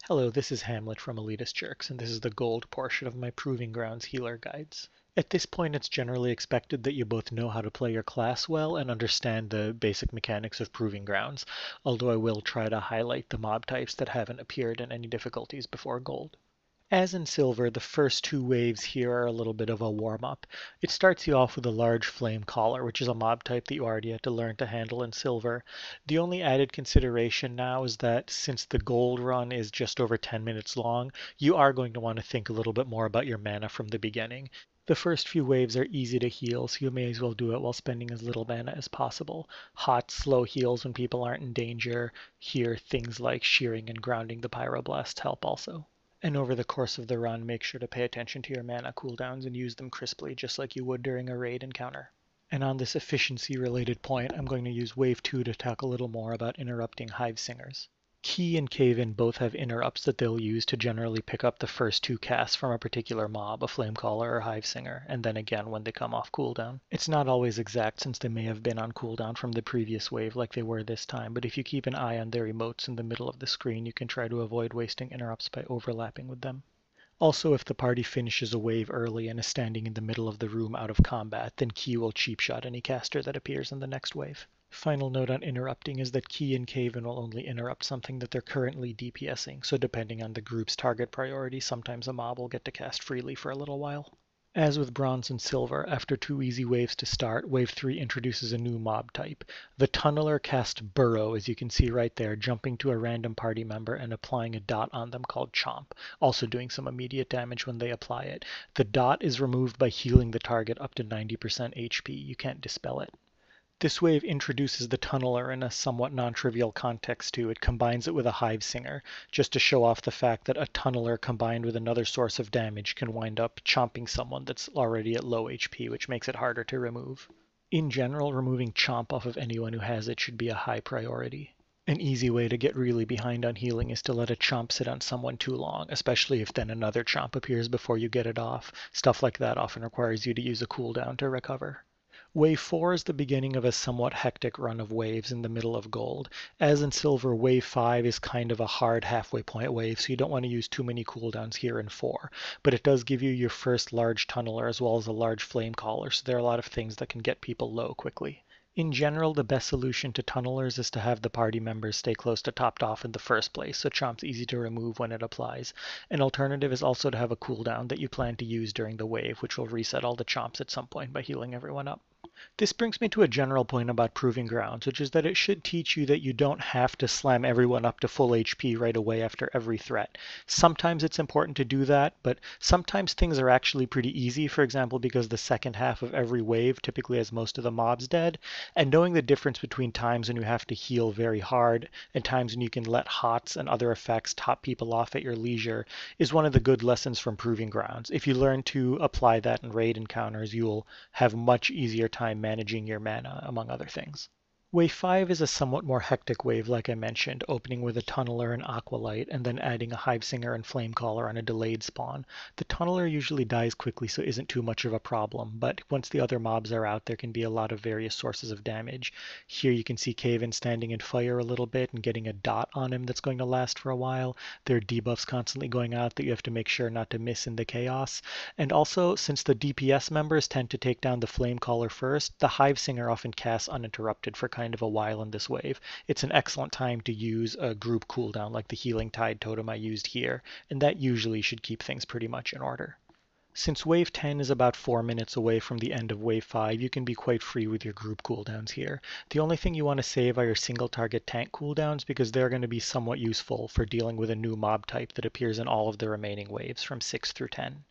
Hello, this is Hamlet from Elitist Jerks, and this is the gold portion of my Proving Grounds healer guides. At this point, it's generally expected that you both know how to play your class well and understand the basic mechanics of Proving Grounds, although I will try to highlight the mob types that haven't appeared in any difficulties before gold. As in silver, the first two waves here are a little bit of a warm-up. It starts you off with a large flame caller, which is a mob type that you already had to learn to handle in silver. The only added consideration now is that since the gold run is just over 10 minutes long, you are going to want to think a little bit more about your mana from the beginning. The first few waves are easy to heal, so you may as well do it while spending as little mana as possible. Hot, slow heals when people aren't in danger. Here, things like shearing and grounding the pyroblasts help also. And over the course of the run, make sure to pay attention to your mana cooldowns and use them crisply, just like you would during a raid encounter. And on this efficiency-related point, I'm going to use Wave 2 to talk a little more about interrupting Hive Singers. Key and Cave-In both have interrupts that they'll use to generally pick up the first two casts from a particular mob, a Flamecaller or Hive Singer, and then again when they come off cooldown. It's not always exact since they may have been on cooldown from the previous wave like they were this time, but if you keep an eye on their emotes in the middle of the screen, you can try to avoid wasting interrupts by overlapping with them. Also, if the party finishes a wave early and is standing in the middle of the room out of combat, then Key will cheap shot any caster that appears in the next wave. Final note on interrupting is that Key and Cave-In will only interrupt something that they're currently DPSing, so depending on the group's target priority, sometimes a mob will get to cast freely for a little while. As with Bronze and Silver, after two easy waves to start, Wave 3 introduces a new mob type. The Tunneler casts Burrow, as you can see right there, jumping to a random party member and applying a dot on them called Chomp, also doing some immediate damage when they apply it. The dot is removed by healing the target up to 90% HP. You can't dispel it. This wave introduces the Tunneler in a somewhat non-trivial context too. It combines it with a Hive Singer, just to show off the fact that a Tunneler combined with another source of damage can wind up chomping someone that's already at low HP, which makes it harder to remove. In general, removing Chomp off of anyone who has it should be a high priority. An easy way to get really behind on healing is to let a Chomp sit on someone too long, especially if then another Chomp appears before you get it off. Stuff like that often requires you to use a cooldown to recover. Wave 4 is the beginning of a somewhat hectic run of waves in the middle of gold. As in silver, Wave 5 is kind of a hard halfway point wave, so you don't want to use too many cooldowns here in 4. But it does give you your first large tunneler as well as a large flame caller, so there are a lot of things that can get people low quickly. In general, the best solution to tunnelers is to have the party members stay close to topped off in the first place, so Chomp's easy to remove when it applies. An alternative is also to have a cooldown that you plan to use during the wave, which will reset all the Chomps at some point by healing everyone up. This brings me to a general point about Proving Grounds, which is that it should teach you that you don't have to slam everyone up to full HP right away after every threat. Sometimes it's important to do that, but sometimes things are actually pretty easy, for example, because the second half of every wave typically has most of the mobs dead, and knowing the difference between times when you have to heal very hard and times when you can let hots and other effects top people off at your leisure is one of the good lessons from Proving Grounds. If you learn to apply that in raid encounters, you'll have much easier time managing your mana, among other things. Wave 5 is a somewhat more hectic wave like I mentioned, opening with a Tunneler and Aqualight, and then adding a Hive Singer and Flamecaller on a delayed spawn. The Tunneler usually dies quickly so isn't too much of a problem, but once the other mobs are out there can be a lot of various sources of damage. Here you can see Cave-In standing in fire a little bit and getting a dot on him that's going to last for a while. There are debuffs constantly going out that you have to make sure not to miss in the chaos. And also, since the DPS members tend to take down the Flamecaller first, the Hive Singer often casts uninterrupted for kind of a while in this wave. It's an excellent time to use a group cooldown like the Healing Tide totem I used here, and that usually should keep things pretty much in order. Since Wave 10 is about 4 minutes away from the end of Wave 5, you can be quite free with your group cooldowns here. The only thing you want to save are your single target tank cooldowns because they're going to be somewhat useful for dealing with a new mob type that appears in all of the remaining waves from 6 through 10.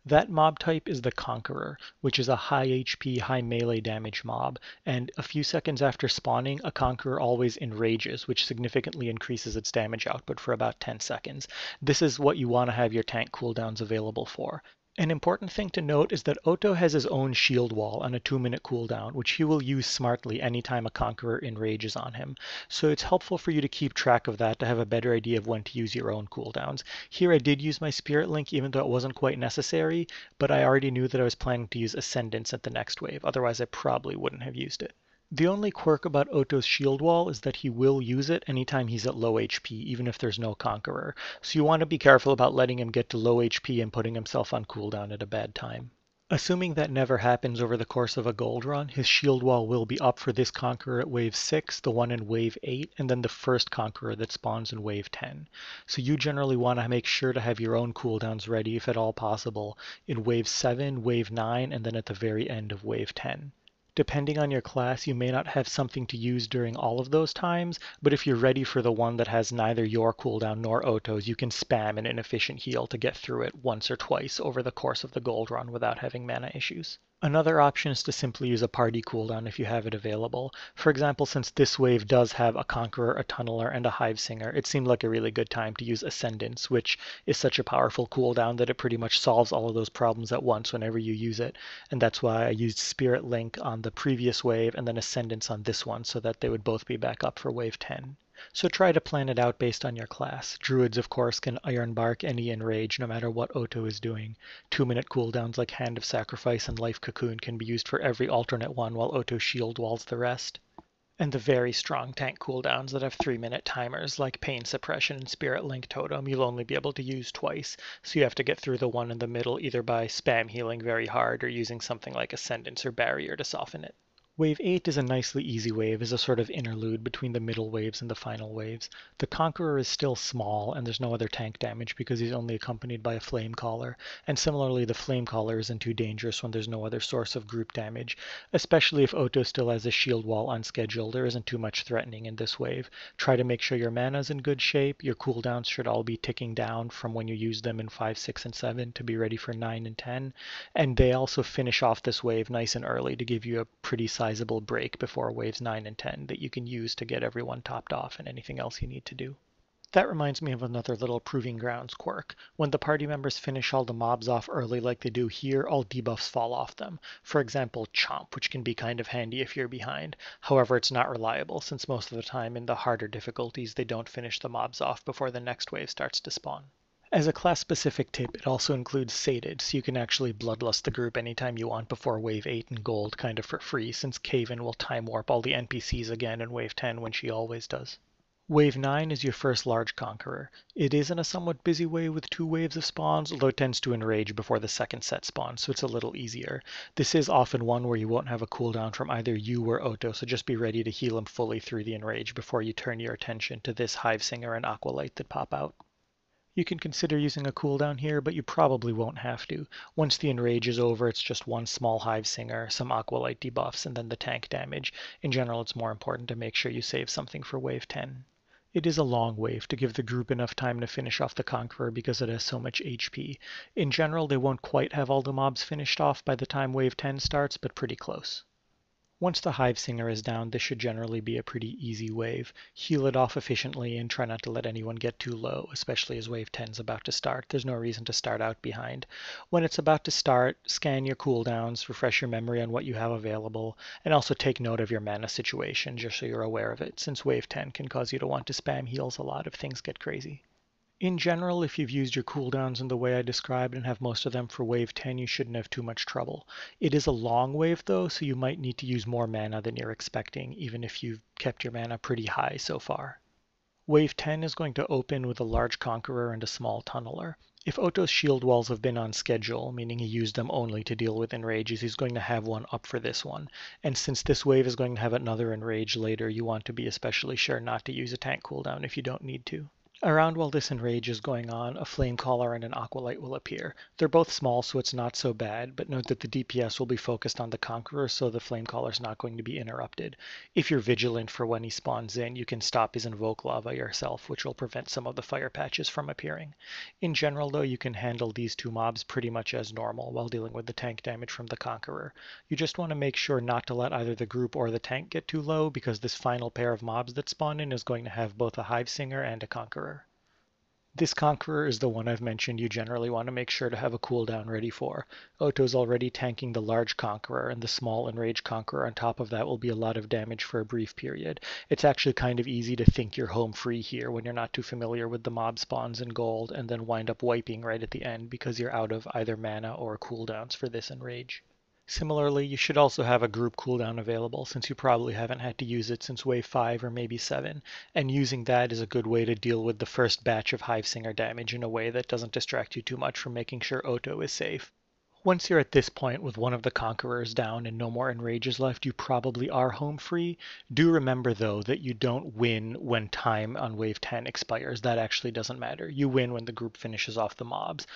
That mob type is the Conqueror, which is a high HP, high melee damage mob, and a few seconds after spawning, a Conqueror always enrages, which significantly increases its damage output for about 10 seconds. This is what you want to have your tank cooldowns available for. An important thing to note is that Otto has his own shield wall on a 2-minute cooldown, which he will use smartly anytime a Conqueror enrages on him. So it's helpful for you to keep track of that to have a better idea of when to use your own cooldowns. Here I did use my Spirit Link even though it wasn't quite necessary, but I already knew that I was planning to use Ascendance at the next wave, otherwise I probably wouldn't have used it. The only quirk about Otto's shield wall is that he will use it anytime he's at low HP, even if there's no Conqueror, so you want to be careful about letting him get to low HP and putting himself on cooldown at a bad time. Assuming that never happens over the course of a gold run, his shield wall will be up for this Conqueror at wave 6, the one in wave 8, and then the first Conqueror that spawns in wave 10. So you generally want to make sure to have your own cooldowns ready, if at all possible, in wave 7, wave 9, and then at the very end of wave 10. Depending on your class, you may not have something to use during all of those times, but if you're ready for the one that has neither your cooldown nor Otto's, you can spam an inefficient heal to get through it once or twice over the course of the gold run without having mana issues. Another option is to simply use a party cooldown if you have it available. For example, since this wave does have a Conqueror, a Tunneler, and a Hive Singer, it seemed like a really good time to use Ascendance, which is such a powerful cooldown that it pretty much solves all of those problems at once whenever you use it. And that's why I used Spirit Link on the previous wave and then Ascendance on this one so that they would both be back up for wave 10. So try to plan it out based on your class. Druids, of course, can Iron Bark any Enrage no matter what Otto is doing. 2-minute cooldowns like Hand of Sacrifice and Life Cocoon can be used for every alternate one while Otto shield walls the rest. And the very strong tank cooldowns that have 3-minute timers like Pain Suppression and Spirit Link Totem you'll only be able to use twice, so you have to get through the one in the middle either by spam healing very hard or using something like Ascendance or Barrier to soften it. Wave 8 is a nicely easy wave as a sort of interlude between the middle waves and the final waves. The Conqueror is still small and there's no other tank damage because he's only accompanied by a Flame Caller, and similarly the Flame Caller isn't too dangerous when there's no other source of group damage, especially if Otto still has a shield wall unscheduled. There isn't too much threatening in this wave. Try to make sure your mana's in good shape, your cooldowns should all be ticking down from when you use them in 5, 6, and 7 to be ready for 9 and 10, and they also finish off this wave nice and early to give you a pretty sizable break before waves 9 and 10 that you can use to get everyone topped off and anything else you need to do. That reminds me of another little Proving Grounds quirk. When the party members finish all the mobs off early like they do here, all debuffs fall off them. For example, Chomp, which can be kind of handy if you're behind. However, it's not reliable since most of the time in the harder difficulties they don't finish the mobs off before the next wave starts to spawn. As a class-specific tip, it also includes Sated, so you can actually Bloodlust the group anytime you want before Wave 8 and Gold kind of for free, since Kaven will time warp all the NPCs again in Wave 10 when she always does. Wave 9 is your first large Conqueror. It is in a somewhat busy wave with 2 waves of spawns, although it tends to enrage before the second set spawns, so it's a little easier. This is often one where you won't have a cooldown from either you or Otto, so just be ready to heal him fully through the enrage before you turn your attention to this Hive Singer and Aqualight that pop out. You can consider using a cooldown here, but you probably won't have to. Once the enrage is over, it's just one small Hive Singer, some Aqualight debuffs, and then the tank damage. In general, it's more important to make sure you save something for wave 10. It is a long wave to give the group enough time to finish off the Conqueror because it has so much HP. In general, they won't quite have all the mobs finished off by the time wave 10 starts, but pretty close. Once the Hive Singer is down, this should generally be a pretty easy wave. Heal it off efficiently and try not to let anyone get too low, especially as wave 10 is about to start. There's no reason to start out behind. When it's about to start, scan your cooldowns, refresh your memory on what you have available, and also take note of your mana situation just so you're aware of it, since wave 10 can cause you to want to spam heals a lot if things get crazy. In general, if you've used your cooldowns in the way I described and have most of them for wave 10, you shouldn't have too much trouble. It is a long wave though, so you might need to use more mana than you're expecting, even if you've kept your mana pretty high so far. Wave 10 is going to open with a large Conqueror and a small Tunneler. If Otto's shield walls have been on schedule, meaning he used them only to deal with enrages, he's going to have one up for this one. And since this wave is going to have another enrage later, you want to be especially sure not to use a tank cooldown if you don't need to. Around while this enrage is going on, a Flame Caller and an Aqualight will appear. They're both small, so it's not so bad, but note that the DPS will be focused on the Conqueror, so the Flame Caller's not going to be interrupted. If you're vigilant for when he spawns in, you can stop his Invoke Lava yourself, which will prevent some of the fire patches from appearing. In general, though, you can handle these two mobs pretty much as normal while dealing with the tank damage from the Conqueror. You just want to make sure not to let either the group or the tank get too low, because this final pair of mobs that spawn in is going to have both a Hive Singer and a Conqueror. This Conqueror is the one I've mentioned you generally want to make sure to have a cooldown ready for. Otto's already tanking the large Conqueror, and the small Enraged Conqueror on top of that will be a lot of damage for a brief period. It's actually kind of easy to think you're home free here when you're not too familiar with the mob spawns in gold, and then wind up wiping right at the end because you're out of either mana or cooldowns for this Enrage. Similarly, you should also have a group cooldown available since you probably haven't had to use it since wave 5 or maybe 7, and using that is a good way to deal with the first batch of Hivesinger damage in a way that doesn't distract you too much from making sure Oto is safe. Once you're at this point with one of the Conquerors down and no more Enrages left, you probably are home free. Do remember though that you don't win when time on wave 10 expires. That actually doesn't matter. You win when the group finishes off the mobs.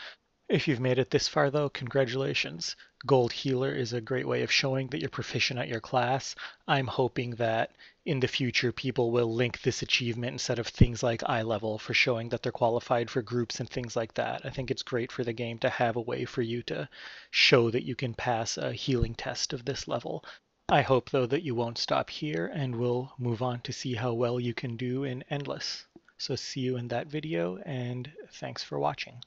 If you've made it this far though, congratulations. Gold Healer is a great way of showing that you're proficient at your class. I'm hoping that in the future people will link this achievement instead of things like eye level for showing that they're qualified for groups and things like that. I think it's great for the game to have a way for you to show that you can pass a healing test of this level. I hope though that you won't stop here and we'll move on to see how well you can do in Endless. So see you in that video and thanks for watching.